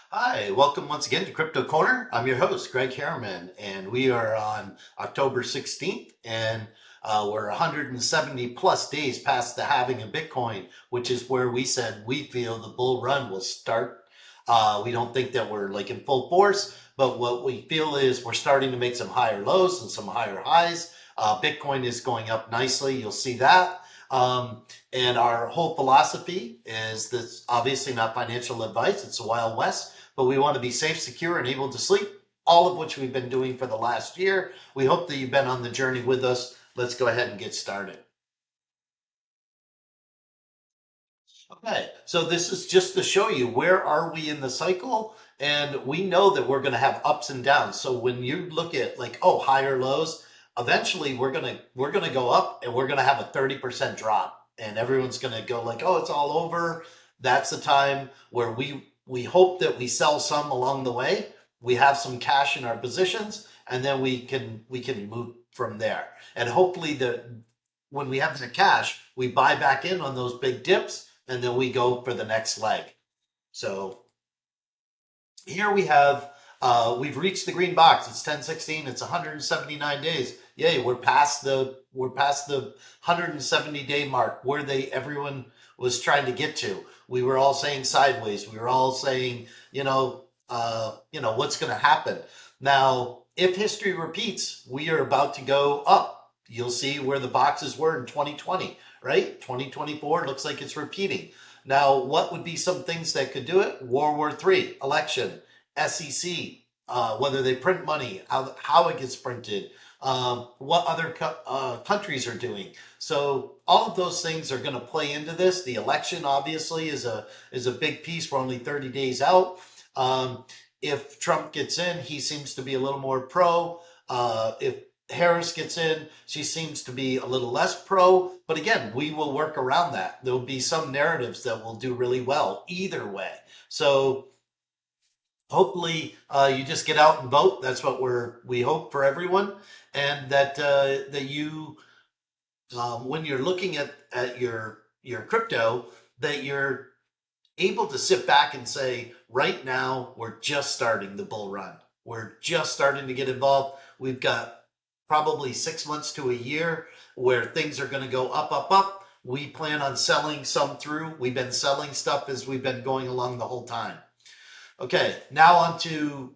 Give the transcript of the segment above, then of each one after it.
Hi, welcome once again to Crypto Corner. I'm your host, Greg Harriman, and we are on October 16th, and we're 170 plus days past the halving of Bitcoin, which is where we said we feel the bull run will start. We don't think that we're like in full force, but what we feel is we're starting to make some higher lows and some higher highs. Bitcoin is going up nicely. You'll see that. And our whole philosophy is this obviously not financial advice, it's the Wild West, but we want to be safe, secure, and able to sleep, all of which we've been doing for the last year. We hope that you've been on the journey with us. Let's go ahead and get started. Okay, so this is just to show you where are we in the cycle, and we know that we're going to have ups and downs. So when you look at like higher lows, eventually we're gonna go up, and we're gonna have a 30% drop, and everyone's gonna go like, oh, it's all over. That's the time where we hope that we sell some along the way. We have some cash in our positions, and then we can move from there. And hopefully the when we have the cash, we buy back in on those big dips, and then we go for the next leg. So here we have, we've reached the green box. It's 1016. It's 179 days. Yay, we're past the 170-day mark where everyone was trying to get to. We were all saying sideways. We were all saying, what's going to happen now. If history repeats, we are about to go up. You'll see where the boxes were in 2020, right? 2024 looks like it's repeating. Now, what would be some things that could do it? World War III, election, SEC, whether they print money, how it gets printed, what other countries are doing. So all of those things are going to play into this. The election obviously is a big piece. We're only 30 days out. If Trump gets in, he seems to be a little more pro. If Harris gets in, she seems to be a little less pro. But again, we will work around that. There'll be some narratives that will do really well either way. So hopefully, you just get out and vote. That's what we hope for everyone, and that you, when you're looking at your crypto, that you're able to sit back and say, right now, we're just starting the bull run. We're just starting to get involved. We've got probably 6 months to a year where things are going to go up, up, up. We plan on selling some through. We've been selling stuff as we've been going along the whole time. Okay, now on to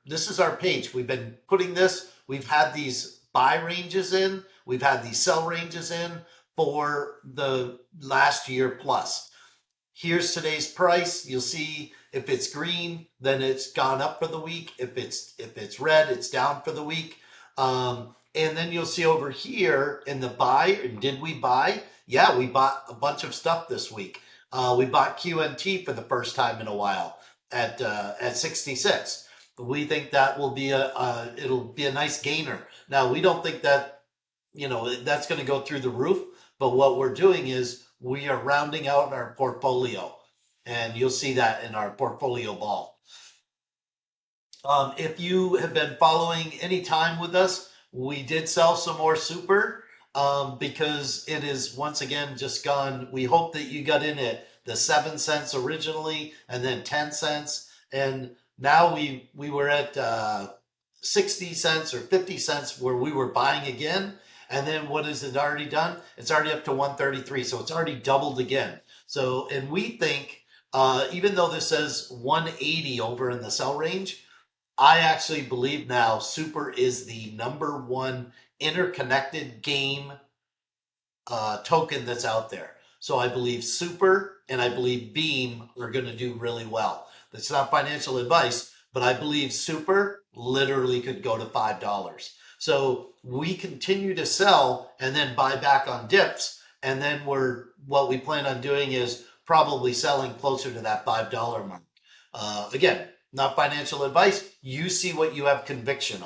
this is our page. We've been putting this, we've had these buy ranges in, we've had these sell ranges in for the last year plus. Here's today's price. You'll see if it's green, then it's gone up for the week. If it's red, it's down for the week. And then you'll see over here in the buy, and did we buy? Yeah, we bought a bunch of stuff this week. We bought QNT for the first time in a while at 66. We think that will be it'll be a nice gainer. Now we don't think that that's going to go through the roof, but what we're doing is we are rounding out our portfolio, and you'll see that in our portfolio ball. If you have been following any time with us, we did sell some more super, because it is once again just gone. We hope that you got in at the 7 cents originally, and then 10 cents, and now we were at 60 cents or 50 cents where we were buying again. And then what has it already done? It's already up to 133, so it's already doubled again. So, and we think, even though this says 180 over in the sell range, I actually believe now Super is the number one interconnected game token that's out there. So I believe Super and I believe Beam are going to do really well. That's not financial advice, but I believe Super literally could go to $5. So we continue to sell and then buy back on dips. And then what we plan on doing is probably selling closer to that $5 mark. Again, not financial advice. You see what you have conviction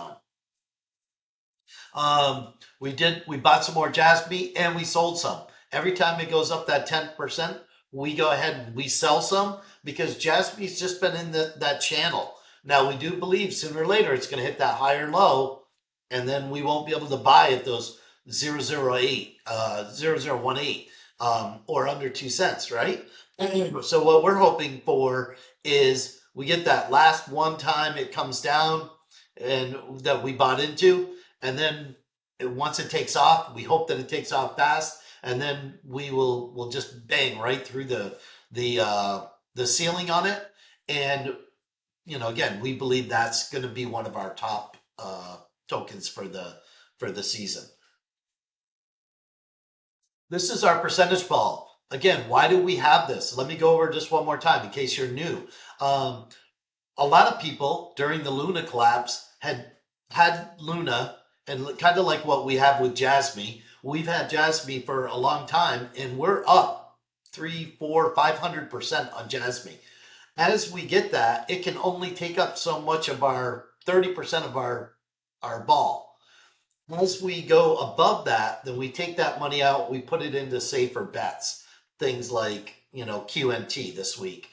on. We bought some more Jasmine and we sold some. Every time it goes up that 10%, we go ahead and we sell some because Jasmine's just been in that channel. Now we do believe sooner or later it's going to hit that higher low, and then we won't be able to buy at those 008, 0018, or under 2 cents, right? So what we're hoping for is we get that last one time it comes down and that we bought into, and then once it takes off, we hope that it takes off fast, and then we'll just bang right through the ceiling on it. And again, we believe that's going to be one of our top tokens for the season. This is our percentage ball. Again, why do we have this? Let me go over just one more time in case you're new. Um, a lot of people during the Luna collapse had Luna, and kind of like what we have with Jasmine. We've had Jasmine for a long time, and we're up 3, 4, 500% on Jasmine. As we get that, it can only take up so much of our 30% of our ball. As we go above that, then we take that money out, we put it into safer bets. Things like, QNT this week,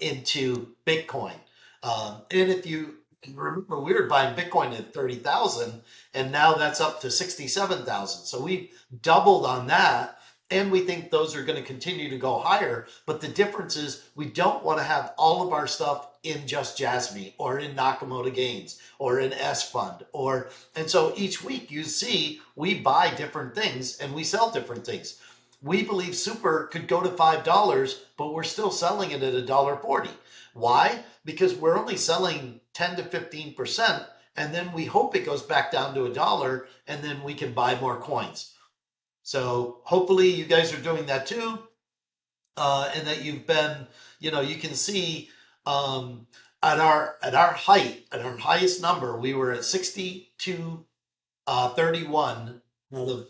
into Bitcoin. And if you remember, we were buying Bitcoin at 30,000 and now that's up to 67,000. So we doubled on that. And we think those are going to continue to go higher. But the difference is we don't want to have all of our stuff in just Jasmine or in Nakamoto Gains or in S Fund and so each week you see we buy different things and we sell different things. We believe super could go to $5, but we're still selling it at $1.40. Why? Because we're only selling 10 to 15%, and then we hope it goes back down to $1, and then we can buy more coins. So hopefully you guys are doing that too, and that you've been, you can see at our highest number, we were at 62.31 out of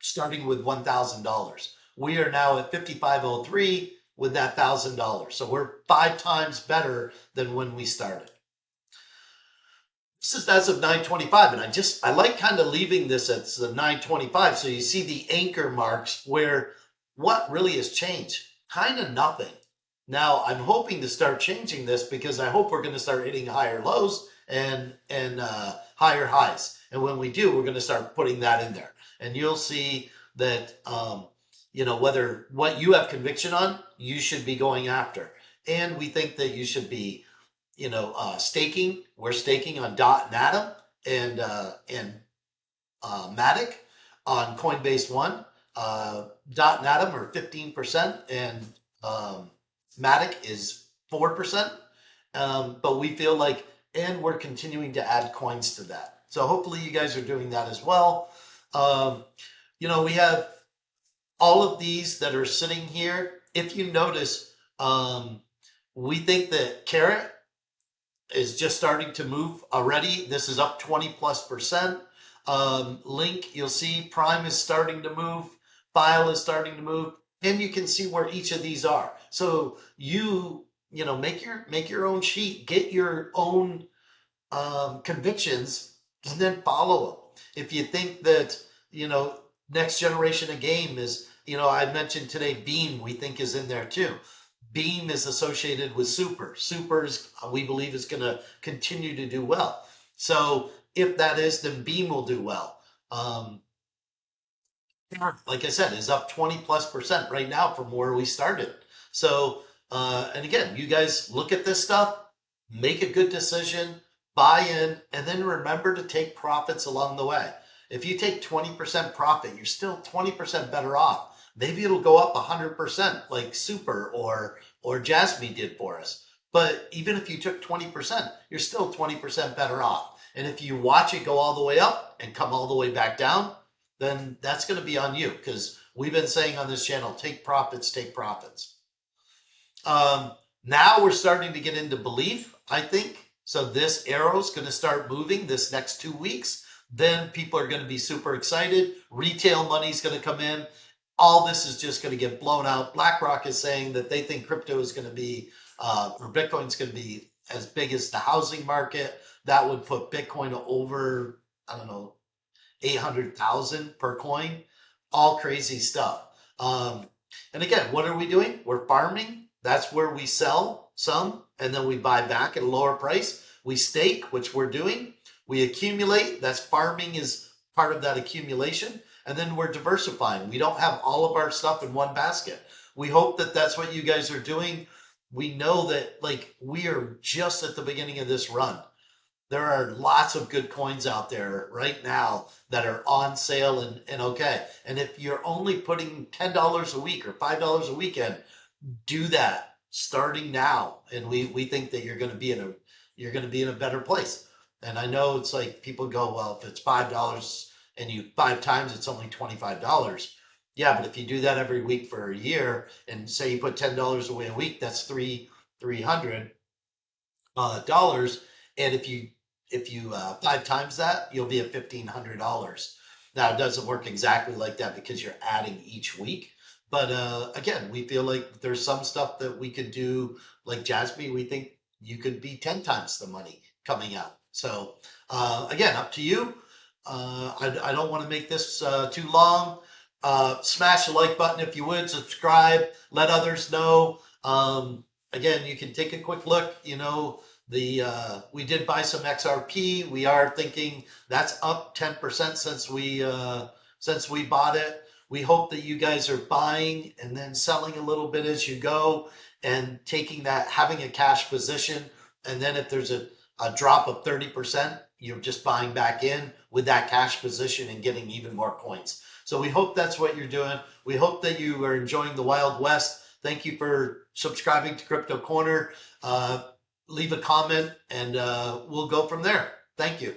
starting with $1,000. We are now at 55.03 with that $1,000. So we're 5 times better than when we started. This is as of 9:25, and I like kind of leaving this at the 9:25 so you see the anchor marks where what really has changed? Kind of nothing. Now I'm hoping to start changing this because I hope we're going to start hitting higher lows and higher highs. And when we do, we're going to start putting that in there, and you'll see that whether what you have conviction on, you should be going after, and we think that you should be staking. We're staking on Dot and Atom and Matic on Coinbase One. Dot and Atom are 15% and Matic is 4%. But we feel like, and we're continuing to add coins to that. So hopefully you guys are doing that as well. We have all of these that are sitting here. If you notice, we think that Carrot is just starting to move already. This is up 20+%. Link, you'll see Prime is starting to move. File is starting to move. And you can see where each of these are. So make your own sheet, get your own convictions, and then follow them. If you think that, next generation of game is, I mentioned today Beam, we think is in there too. Beam is associated with Super. Super's, we believe, is going to continue to do well. So if that is, then Beam will do well. Like I said, is up 20+% right now from where we started. So, and again, you guys look at this stuff, make a good decision, buy in, and then remember to take profits along the way. If you take 20% profit, you're still 20% better off. Maybe it'll go up 100% like Super or Jasmine did for us. But even if you took 20%, you're still 20% better off. And if you watch it go all the way up and come all the way back down, then that's going to be on you, because we've been saying on this channel, take profits, take profits. Now we're starting to get into belief, I think. So this arrow is going to start moving this next 2 weeks. Then people are going to be super excited. Retail money is going to come in. All this is just going to get blown out. BlackRock is saying that they think crypto is going to be, or Bitcoin is going to be as big as the housing market. That would put Bitcoin over, 800,000 per coin. All crazy stuff. And again, what are we doing? We're farming. That's where we sell some, and then we buy back at a lower price. We stake, which we're doing. We accumulate. That's farming is part of that accumulation. And then we're diversifying. We don't have all of our stuff in one basket. We hope that that's what you guys are doing. we know that like we are just at the beginning of this run. There are lots of good coins out there right now that are on sale and okay. And if you're only putting $10 a week or $5 a weekend, do that starting now. And we think that you're going to be in a better place. And I know it's like people go, well, if it's $5 and you 5 times, it's only $25. Yeah, but if you do that every week for a year and say you put $10 away a week, that's 300 dollars. And if you 5 times that, you'll be at $1,500. Now it doesn't work exactly like that because you're adding each week. But again, we feel like there's some stuff that we could do, like Jasmine. We think you could be 10 times the money coming out. So again, up to you. I don't want to make this too long. Smash the like button if you would. Subscribe. Let others know. Again, you can take a quick look. You know, we did buy some XRP. We are thinking that's up 10% since we bought it. We hope that you guys are buying and then selling a little bit as you go and taking that, having a cash position. And then if there's a drop of 30%, you're just buying back in with that cash position and getting even more coins. So we hope that's what you're doing. We hope that you are enjoying the Wild West. Thank you for subscribing to Crypto Corner. Leave a comment and we'll go from there. Thank you.